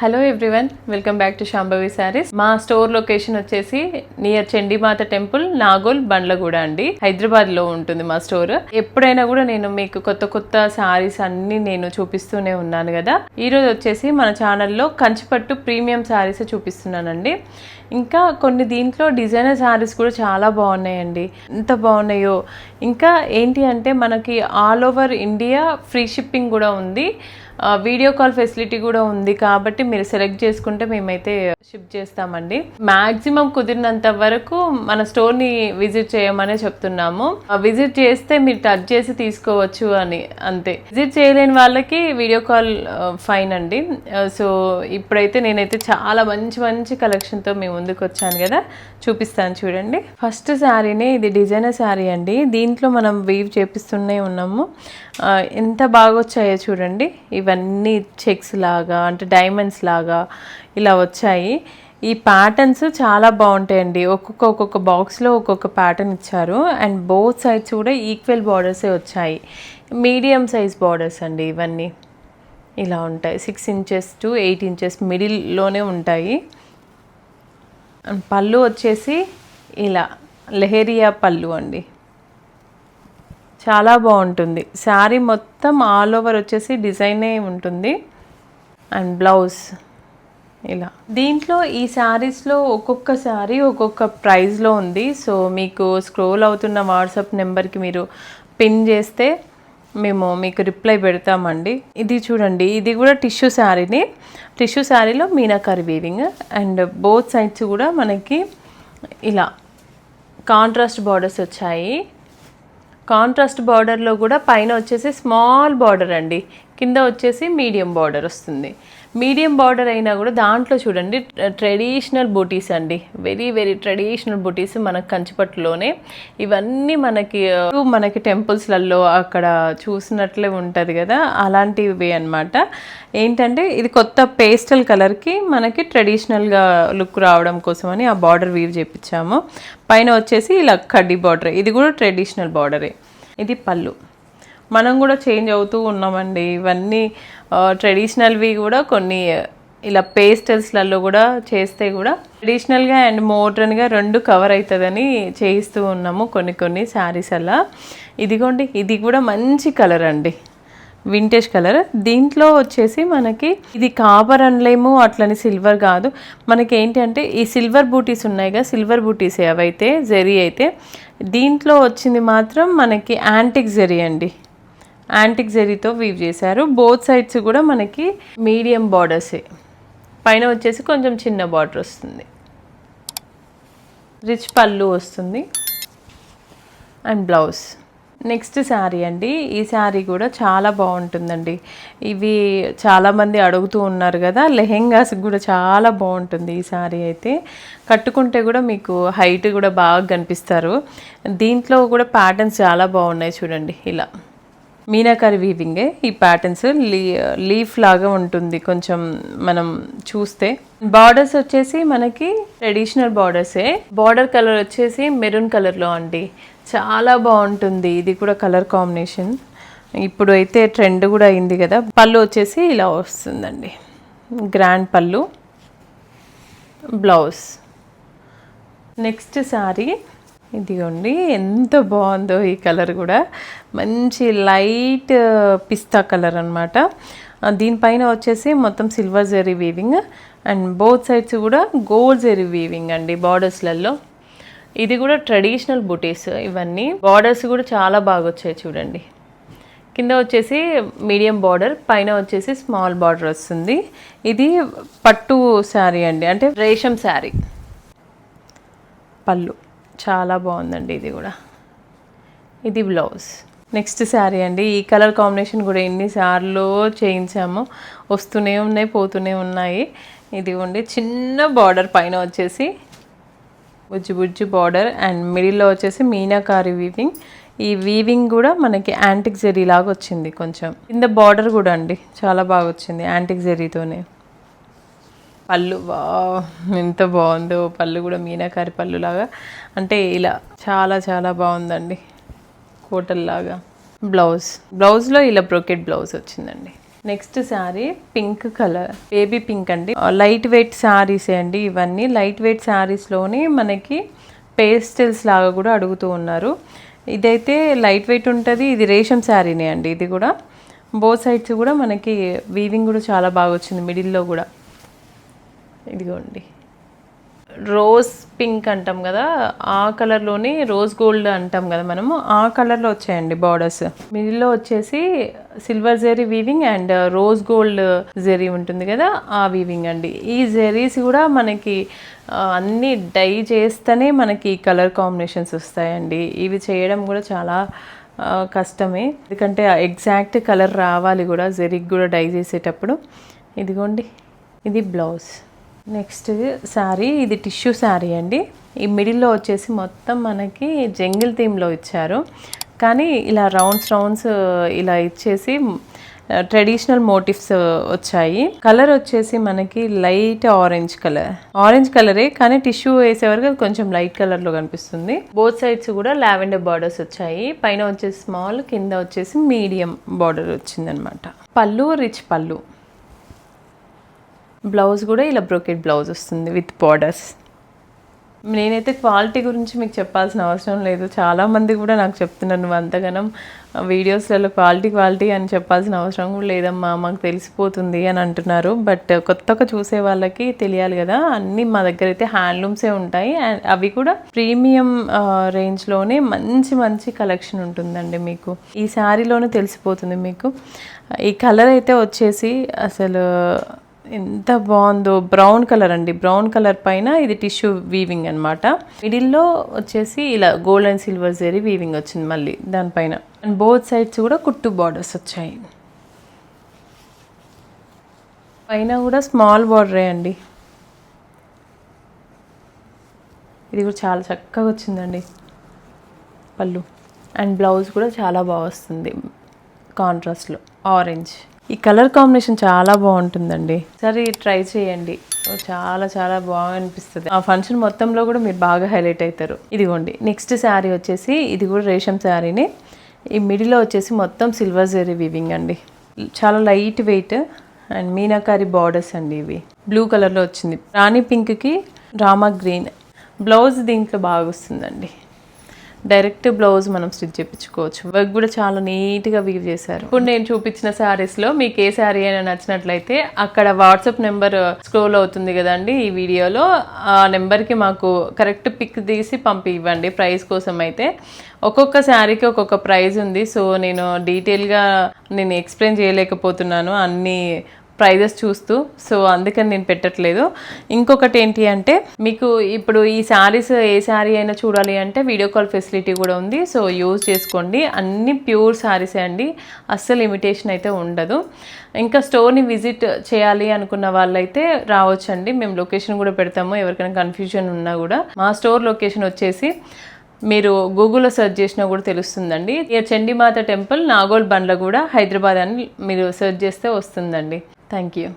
Hello everyone, welcome back to Shambhavi saris. మా store location వచ్చేసి near Chandi Mata temple, Nagole, Bandlaguda అండి. హైదరాబాద్ లో ఉంటుంది మా స్టోర్. ఎప్పుడైనా కూడా నేను మీకు కొత్త కొత్త శారీస్ అన్ని నేను చూపిస్తూనే ఉన్నాను కదా. ఈ రోజు వచ్చేసి మన ఛానల్లో కంచిపట్టు ప్రీమియం శారీస్ చూపిస్తున్నానండి. ఇంకా కొన్ని దీంట్లో డిజైనర్ శారీస్ కూడా చాలా బాగున్నాయండి. ఎంత బాగున్నాయో. ఇంకా ఏంటి అంటే మనకి all over India free shipping కూడా ఉంది, వీడియో కాల్ ఫెసిలిటీ కూడా ఉంది. కాబట్టి మీరు సెలెక్ట్ చేసుకుంటే మేమైతే షిప్ చేస్తామండి. మ్యాక్సిమం కుదిరినంత వరకు మన స్టోర్ని విజిట్ చేయమనే చెప్తున్నాము. విజిట్ చేస్తే మీరు టచ్ చేసి తీసుకోవచ్చు అని, అంతే. విజిట్ చేయలేని వాళ్ళకి వీడియో కాల్ ఫైన్ అండి. సో ఇప్పుడైతే నేనైతే చాలా మంచి మంచి కలెక్షన్తో మీ ముందుకు వచ్చాను కదా, చూపిస్తాను చూడండి. ఫస్ట్ శారీనే ఇది డిజైనర్ శారీ అండి. దీంట్లో మనం వీవ్ చేపిస్తూనే ఉన్నాము. ఎంత బాగా వచ్చాయో చూడండి. ఇవన్నీ చెక్స్ లాగా అంటే డైమండ్స్ లాగా ఇలా వచ్చాయి. ఈ ప్యాటర్న్స్ చాలా బాగుంటాయండి. ఒక్కొక్క బాక్స్లో ఒక్కొక్క ప్యాటర్న్ ఇచ్చారు. అండ్ బోత్ సైడ్స్ కూడా ఈక్వల్ బార్డర్సే వచ్చాయి. మీడియం సైజ్ బార్డర్స్ అండి ఇవన్నీ. ఇలా ఉంటాయి. 6 inches to 8 inches మిడిల్లోనే ఉంటాయి. అండ్ పళ్ళు వచ్చేసి ఇలా లెహరియా పళ్ళు అండి. చాలా బాగుంటుంది. శారీ మొత్తం ఆల్ ఓవర్ వచ్చేసి డిజైనే ఉంటుంది. అండ్ బ్లౌజ్ ఇలా. దీంట్లో ఈ శారీస్లో ఒక్కొక్క శారీ ఒక్కొక్క ప్రైస్లో ఉంది. సో మీకు స్క్రోల్ అవుతున్న వాట్సాప్ నెంబర్కి మీరు పిన్ చేస్తే మేము మీకు రిప్లై పెడతామండి. ఇది చూడండి, ఇది కూడా టిష్యూ శారీని. టిష్యూ శారీలో meenakari weaving. And both sides కూడా మనకి ఇలా కాంట్రాస్ట్ బార్డర్స్ వచ్చాయి. కాంట్రాస్ట్ బార్డర్లో కూడా పైన వచ్చేసి స్మాల్ బార్డర్ అండి, కింద వచ్చేసి మీడియం బార్డర్ వస్తుంది. మీడియం బార్డర్ అయినా కూడా దాంట్లో చూడండి ట్రెడిషనల్ బూటీస్ అండి. వెరీ వెరీ ట్రెడిషనల్ బూటీస్ మనకు కంచిపట్టులోనే. ఇవన్నీ మనకి టెంపుల్స్లలో అక్కడ చూసినట్లే ఉంటుంది కదా, అలాంటివి అన్నమాట. ఏంటంటే ఇది కొత్త పేస్టల్ కలర్కి మనకి ట్రెడిషనల్గా లుక్ రావడం కోసమని ఆ బార్డర్ వీవ్ చేయించాము. పైన వచ్చేసి ఇలా కడ్డీ బార్డర్, ఇది కూడా ట్రెడిషనల్ బార్డరే. ఇది పళ్ళు. మనం కూడా చేంజ్ అవుతూ ఉన్నామండి. ఇవన్నీ ట్రెడిషనల్వి కూడా కొన్ని ఇలా పేస్టల్స్లలో కూడా చేస్తే కూడా ట్రెడిషనల్గా అండ్ మోడ్రన్గా రెండు కవర్ అవుతుందని చేయిస్తూ ఉన్నాము కొన్ని శారీస్ అలా. ఇదిగోండి, ఇది కూడా మంచి కలర్ అండి, వింటేజ్ కలర్. దీంట్లో వచ్చేసి మనకి ఇది కాపర్ అనలేము, అట్లని సిల్వర్ కాదు. మనకి ఏంటి అంటే ఈ సిల్వర్ బూటీస్ ఉన్నాయి కదా, సిల్వర్ బూటీస్ అవైతే జరీ అయితే, దీంట్లో వచ్చింది మాత్రం మనకి యాంటిక్ జరీ అండి. యాంటిక్ జరీతో వీవ్ చేశారు. బోత్ సైడ్స్ కూడా మనకి మీడియం బార్డర్సే. పైన వచ్చేసి కొంచెం చిన్న బార్డర్ వస్తుంది. రిచ్ పళ్ళు వస్తుంది అండ్ బ్లౌజ్. నెక్స్ట్ శారీ అండి. ఈ శారీ కూడా చాలా బాగుంటుందండి. ఇవి చాలామంది అడుగుతూ ఉన్నారు కదా, లెహెంగాస్ కూడా చాలా బాగుంటుంది ఈ శారీ అయితే. కట్టుకుంటే కూడా మీకు హైట్ కూడా బాగా కనిపిస్తారు. దీంట్లో కూడా ప్యాటర్న్స్ చాలా బాగున్నాయి చూడండి. ఇలా మీనాకారి వీవింగే. ఈ ప్యాటర్న్స్ లీఫ్ లాగా ఉంటుంది కొంచెం మనం చూస్తే. బార్డర్స్ వచ్చేసి మనకి ట్రెడిషనల్ బార్డర్సే. బార్డర్ కలర్ వచ్చేసి మెరూన్ కలర్లో అండి. చాలా బాగుంటుంది. ఇది కూడా కలర్ కాంబినేషన్ ఇప్పుడు అయితే ట్రెండ్ కూడా అయింది కదా. పళ్ళు వచ్చేసి ఇలా వస్తుందండి, గ్రాండ్ పళ్ళు, బ్లౌజ్. నెక్స్ట్ శారీ ఇదిగోండి, ఎంత బాగుందో ఈ కలర్ కూడా. మంచి లైట్ పిస్తా కలర్ అనమాట. దీనిపైన వచ్చేసి మొత్తం silver zari weaving and both sides కూడా గోల్డ్ జరీ వీవింగ్ అండి బార్డర్స్లలో. ఇది కూడా ట్రెడిషనల్ బుటీస్. ఇవన్నీ బార్డర్స్ కూడా చాలా బాగా వచ్చాయి చూడండి. కింద వచ్చేసి మీడియం బార్డర్, పైన వచ్చేసి స్మాల్ బార్డర్ వస్తుంది. ఇది పట్టు శారీ అండి, అంటే రేషం శారీ. పళ్ళు చాలా బాగుందండి ఇది కూడా. ఇది బ్లౌజ్. నెక్స్ట్ శారీ అండి. ఈ కలర్ కాంబినేషన్ కూడా ఎన్నిసార్లు చేయించాము, వస్తూనే ఉన్నాయి పోతూనే ఉన్నాయి. ఇది ఉండి చిన్న బార్డర్, పైన వచ్చేసి బుజ్జి బార్డర్ అండ్ మిడిల్లో వచ్చేసి మీనాకారి వీవింగ్. ఈ వీవింగ్ కూడా మనకి యాంటిక్ జరీ లాగా వచ్చింది కొంచెం. కింద బార్డర్ కూడా అండి చాలా బాగా వచ్చింది యాంటిక్ జరీతోనే. పళ్ళు ఎంత బాగుందో, పళ్ళు కూడా మీనాకారి పళ్ళు లాగా, అంటే ఇలా చాలా చాలా బాగుందండి, కోటల్లాగా. బ్లౌజ్లో ఇలా బ్రోకెట్ బ్లౌజ్ వచ్చిందండి. Next sari pink colour, baby pink అండి. లైట్ వెయిట్ శారీస్ అండి ఇవన్నీ. లైట్ వెయిట్ శారీస్లోనే మనకి పేస్టల్స్ లాగా కూడా అడుగుతూ ఉన్నారు. ఇదైతే లైట్ వెయిట్ ఉంటుంది. ఇది రేషం శారీనే అండి. ఇది కూడా బోత్ సైడ్స్ కూడా మనకి వీవింగ్ కూడా చాలా బాగా వచ్చింది, మిడిల్లో కూడా. ఇదిగోండి రోజ్ పింక్ అంటాం కదా, ఆ కలర్లోని రోజ్ గోల్డ్ అంటాం కదా మనము, ఆ కలర్లో వచ్చాయండి బార్డర్స్. మిడిల్లో వచ్చేసి silver zari weaving and rose gold zari ఉంటుంది కదా, ఆ వీవింగ్ అండి. ఈ జెరీస్ కూడా మనకి అన్నీ డై చేస్తేనే మనకి కలర్ కాంబినేషన్స్ వస్తాయండి. ఇవి చేయడం కూడా చాలా కష్టమే, ఎందుకంటే ఎగ్జాక్ట్ కలర్ రావాలి కూడా జెరీకి కూడా డై చేసేటప్పుడు. ఇదిగోండి ఇది బ్లౌజ్. నెక్స్ట్ శారీ, ఇది టిష్యూ శారీ అండి. ఈ మిడిల్లో వచ్చేసి మొత్తం మనకి జంగిల్ థీమ్లో ఇచ్చారు, కానీ ఇలా రౌండ్స్ ఇలా ఇచ్చేసి ట్రెడిషనల్ మోటివ్స్ వచ్చాయి. కలర్ వచ్చేసి మనకి లైట్ ఆరెంజ్ కలరే, కానీ టిష్యూ వేసే వరకు కొంచెం లైట్ కలర్లో కనిపిస్తుంది. బోత్ సైడ్స్ కూడా లావెండర్ బార్డర్స్ వచ్చాయి. పైన వచ్చేసి స్మాల్, కింద వచ్చేసి మీడియం బార్డర్ వచ్చిందనమాట. పళ్ళు రిచ్ పళ్ళు. బ్లౌజ్ కూడా ఇలా బ్రోకెట్ బ్లౌజ్ వస్తుంది విత్ బార్డర్స్. నేనైతే క్వాలిటీ గురించి మీకు చెప్పాల్సిన అవసరం లేదు, చాలామంది కూడా నాకు చెప్తున్నారు నువ్వు అంతగానం వీడియోస్లలో క్వాలిటీ అని చెప్పాల్సిన అవసరం కూడా లేదమ్మా, మాకు తెలిసిపోతుంది అని అంటున్నారు. బట్ కొత్తగా చూసే వాళ్ళకి తెలియాలి కదా, అన్నీ మా దగ్గర అయితే హ్యాండ్లూమ్సే ఉంటాయి. అండ్ అవి కూడా ప్రీమియం రేంజ్లోనే మంచి కలెక్షన్ ఉంటుందండి. మీకు ఈ శారీలోనే తెలిసిపోతుంది మీకు. ఈ కలర్ అయితే వచ్చేసి అసలు ఎంత బాగుందో, బ్రౌన్ కలర్ అండి. బ్రౌన్ కలర్ పైన ఇది టిష్యూ వీవింగ్ అనమాట. మిడిల్లో వచ్చేసి ఇలా gold and silver zari weaving వచ్చింది మళ్ళీ దానిపైన. అండ్ బోత్ సైడ్స్ కూడా కుట్టు బార్డర్స్ వచ్చాయి. పైన కూడా స్మాల్ బార్డరే అండి. ఇది కూడా చాలా చక్కగా వచ్చిందండి పళ్ళు. అండ్ బ్లౌజ్ కూడా చాలా బాగా వస్తుంది కాంట్రాస్ట్లో ఆరెంజ్. ఈ కలర్ కాంబినేషన్ చాలా బాగుంటుందండి, సరే ట్రై చేయండి, చాలా బాగా అనిపిస్తుంది. ఆ ఫంక్షన్ మొత్తంలో కూడా మీరు బాగా హైలైట్ అవుతారు. ఇదిగోండి నెక్స్ట్ శారీ వచ్చేసి ఇది కూడా రేషం శారీని. ఈ మిడిల్లో వచ్చేసి మొత్తం సిల్వర్ జెరీ వీవింగ్ అండి, చాలా light weight and meenakari borders అండి. ఇవి బ్లూ కలర్లో వచ్చింది, రాణి పింక్కి రామా గ్రీన్. బ్లౌజ్ దీంట్లో బాగా వస్తుందండి, డైరెక్ట్ బ్లౌజ్ మనం స్టిచ్ చేయించుకోవచ్చు. వర్క్ కూడా చాలా నీట్గా వీవ్ చేశారు. ఇప్పుడు నేను చూపించిన శారీస్లో మీకు ఏ శారీ అయినా నచ్చినట్లయితే అక్కడ వాట్సాప్ నెంబర్ స్క్రోల్ అవుతుంది కదండి ఈ వీడియోలో, ఆ నెంబర్కి మాకు కరెక్ట్ పిక్ తీసి ఇవ్వండి. ప్రైస్ కోసం అయితే ఒక్కొక్క శారీకి ఒక్కొక్క ప్రైస్ ఉంది, సో నేను డీటెయిల్గా ఎక్స్ప్లెయిన్ చేయలేకపోతున్నాను అన్ని ప్రైజెస్ చూస్తూ, సో అందుకని నేను పెట్టట్లేదు. ఇంకొకటి ఏంటి అంటే మీకు ఇప్పుడు ఈ శారీస్ ఏ శారీ అయినా చూడాలి అంటే వీడియో కాల్ ఫెసిలిటీ కూడా ఉంది, సో యూజ్ చేసుకోండి. అన్ని ప్యూర్ శారీసే అండి, అస్సలు ఇమిటేషన్ అయితే ఉండదు. ఇంకా స్టోర్ని విజిట్ చేయాలి అనుకున్న వాళ్ళైతే రావచ్చండి, మేము లొకేషన్ కూడా పెడతాము. ఎవరికైనా కన్ఫ్యూజన్ ఉన్నా కూడా మా స్టోర్ లొకేషన్ వచ్చేసి మీరు గూగుల్లో సెర్చ్ చేసినా కూడా తెలుస్తుందండి. చండీమాత టెంపుల్, నాగోల్ బండ్లగూడ, హైదరాబాద్ అని మీరు సెర్చ్ చేస్తే వస్తుందండి. Thank you.